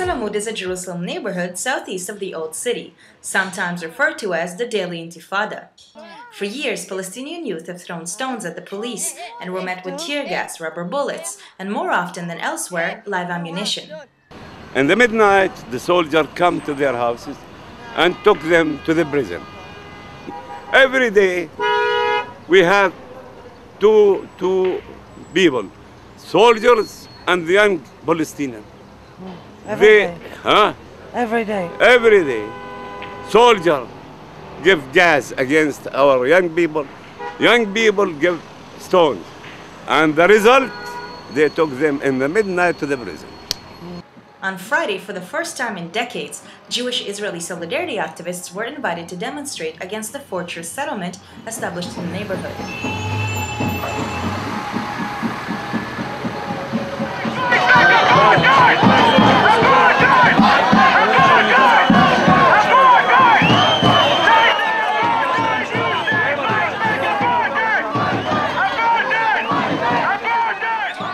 al-Amud is a Jerusalem neighborhood southeast of the Old City, sometimes referred to as the Daily Intifada. For years, Palestinian youth have thrown stones at the police and were met with tear gas, rubber bullets, and more often than elsewhere, live ammunition. In the midnight, the soldiers come to their houses and took them to the prison. Every day, we have two people, soldiers and the young Palestinians. Every day. Every day. Every day. Soldiers give gas against our young people. Young people give stones. And the result, they took them in the midnight to the prison. On Friday, for the first time in decades, Jewish Israeli solidarity activists were invited to demonstrate against the fortress settlement established in the neighborhood.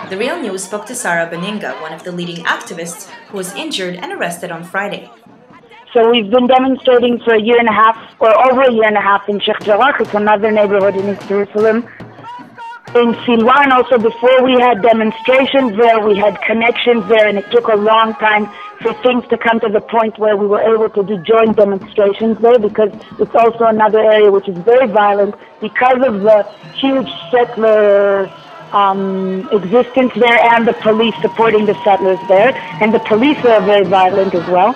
The Real News spoke to Sarah Beninga, one of the leading activists who was injured and arrested on Friday. So we've been demonstrating for a year and a half, or over a year and a half, in Sheikh Jarrah. It's another neighborhood in East Jerusalem. In Silwan, also before we had demonstrations there, we had connections there, and it took a long time for things to come to the point where we were able to do joint demonstrations there, because it's also another area which is very violent because of the huge settler existence there and the police supporting the settlers there, and the police are very violent as well.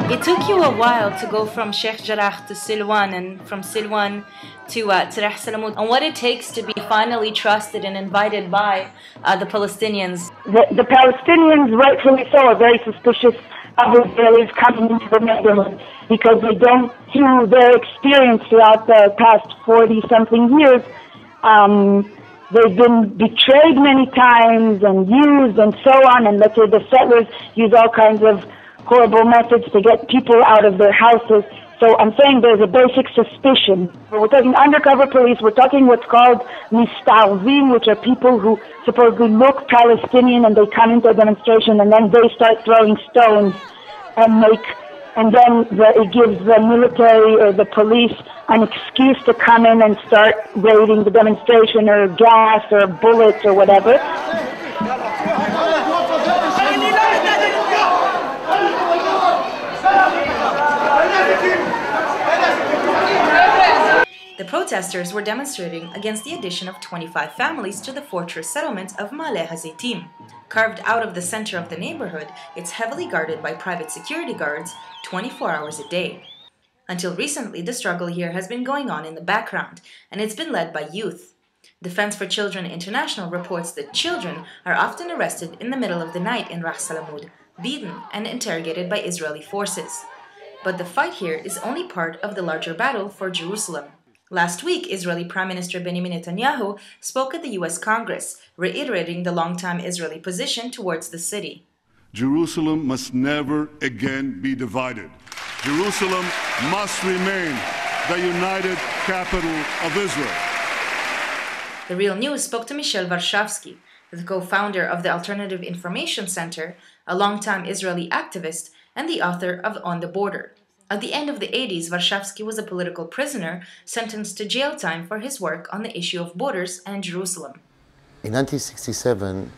It took you a while to go from Sheikh Jarrah to Silwan, and from Silwan to al-Amud, and what it takes to be finally trusted and invited by the Palestinians. The Palestinians, rightfully so, are very suspicious of Israelis coming into the neighborhood because they don't, through their experience throughout the past 40-something years, they've been betrayed many times and used and so on, and let's say the settlers use all kinds of horrible methods to get people out of their houses. So I'm saying there's a basic suspicion. We're talking undercover police, we're talking what's called mistarvim, which are people who supposedly look Palestinian and they come into a demonstration and then they start throwing stones and then it gives the military or the police an excuse to come in and start raiding the demonstration, or gas or bullets or whatever. The protesters were demonstrating against the addition of 25 families to the fortress settlement of Ma'ale HaZeitim. Carved out of the center of the neighborhood, it's heavily guarded by private security guards 24 hours a day. Until recently, the struggle here has been going on in the background, and it's been led by youth. Defense for Children International reports that children are often arrested in the middle of the night in al-Amud, beaten and interrogated by Israeli forces. But the fight here is only part of the larger battle for Jerusalem. Last week, Israeli Prime Minister Benjamin Netanyahu spoke at the U.S. Congress, reiterating the long-time Israeli position towards the city. Jerusalem must never again be divided. Jerusalem must remain the united capital of Israel. The Real News spoke to Michel Warshawski, the co-founder of the Alternative Information Center, a long-time Israeli activist, and the author of On the Border. At the end of the 80s, Warshawski was a political prisoner sentenced to jail time for his work on the issue of borders and Jerusalem. In 1967,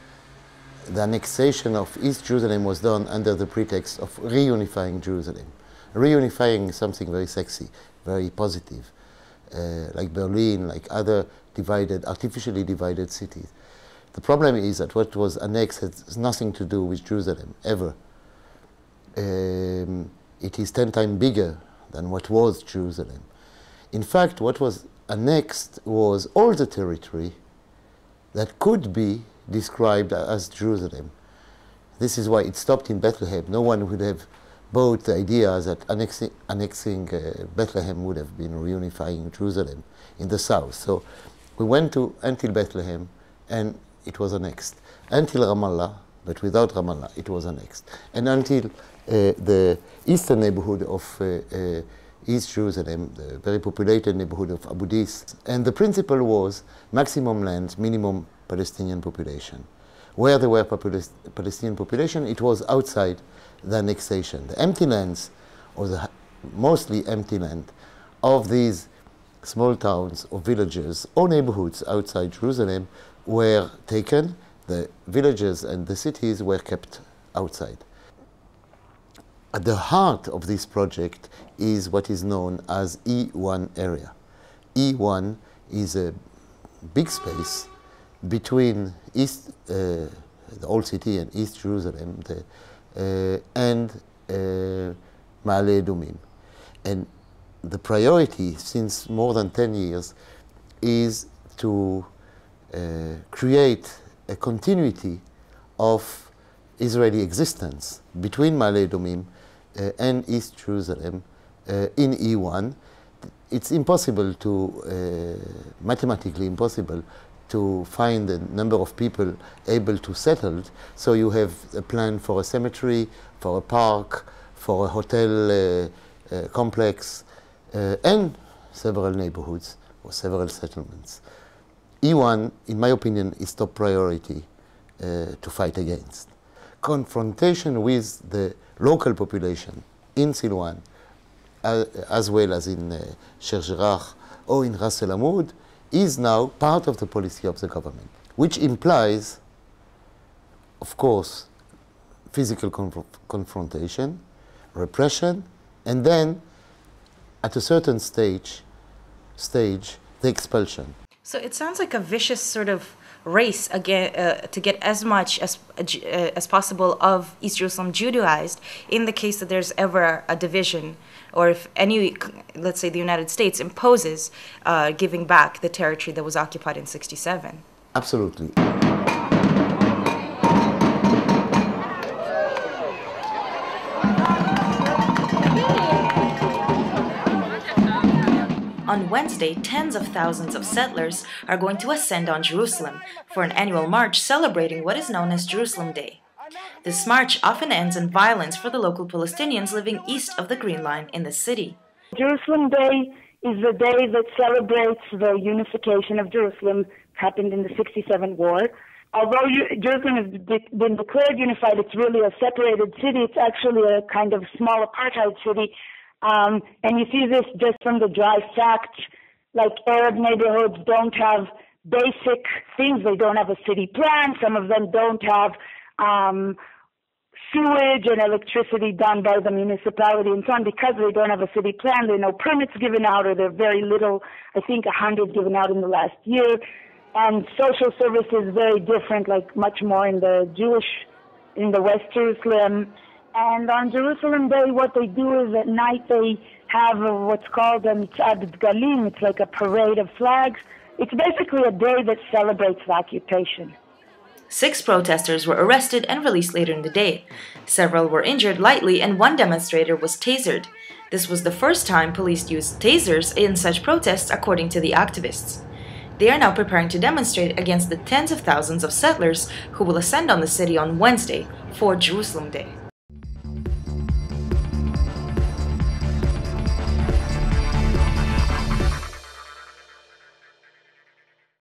the annexation of East Jerusalem was done under the pretext of reunifying Jerusalem. Reunifying is something very sexy, very positive, like Berlin, like other artificially divided cities. The problem is that what was annexed has nothing to do with Jerusalem, ever. It is 10 times bigger than what was Jerusalem. In fact, what was annexed was all the territory that could be described as Jerusalem. This is why it stopped in Bethlehem. No one would have both the ideas that annexing Bethlehem would have been reunifying Jerusalem in the south. So we went until Bethlehem, and it was annexed. Until Ramallah, but without Ramallah, it was annexed. And until the eastern neighborhood of East Jerusalem, the very populated neighborhood of Abu Dis. And the principle was maximum land, minimum Palestinian population. Where there were Palestinian population, it was outside the annexation. The empty lands, or the mostly empty land, of these small towns or villages or neighborhoods outside Jerusalem were taken. The villages and the cities were kept outside. At the heart of this project is what is known as E1 area. E1 is a big space between the old city and East Jerusalem and Ma'ale Adumim. And the priority since more than 10 years is to create a continuity of Israeli existence between Ma'ale Adumim and East Jerusalem in E1. It's impossible to, mathematically impossible, to find a number of people able to settle. So you have a plan for a cemetery, for a park, for a hotel complex, and several neighborhoods or several settlements. E1, in my opinion, is top priority to fight against. Confrontation with the local population in Silwan, as well as in Sheikh Jarrah or in Ras al-Amud, is now part of the policy of the government, which implies, of course, physical confrontation, repression, and then, at a certain stage, the expulsion. So it sounds like a vicious sort of race again to get as much as possible of East Jerusalem Judaized in the case that there's ever a division, or if any, let's say the United States imposes giving back the territory that was occupied in '67. Absolutely. On Wednesday, tens of thousands of settlers are going to ascend on Jerusalem for an annual march celebrating what is known as Jerusalem Day. This march often ends in violence for the local Palestinians living east of the Green Line in the city. Jerusalem Day is the day that celebrates the unification of Jerusalem, happened in the '67 war. Although Jerusalem has been declared unified, it's really a separated city. It's actually a kind of small apartheid city. And you see this just from the dry fact, like Arab neighborhoods don't have basic things. They don't have a city plan. Some of them don't have sewage and electricity done by the municipality and so on. Because they don't have a city plan, there are no permits given out, or there are very little, I think 100 given out in the last year. And social services very different, like much more in the West Jerusalem. And on Jerusalem Day, what they do is at night they have what's called a Mitzad Dgalim. It's like a parade of flags. It's basically a day that celebrates the occupation. 6 protesters were arrested and released later in the day. Several were injured lightly and one demonstrator was tasered. This was the first time police used tasers in such protests, according to the activists. They are now preparing to demonstrate against the tens of thousands of settlers who will ascend on the city on Wednesday for Jerusalem Day.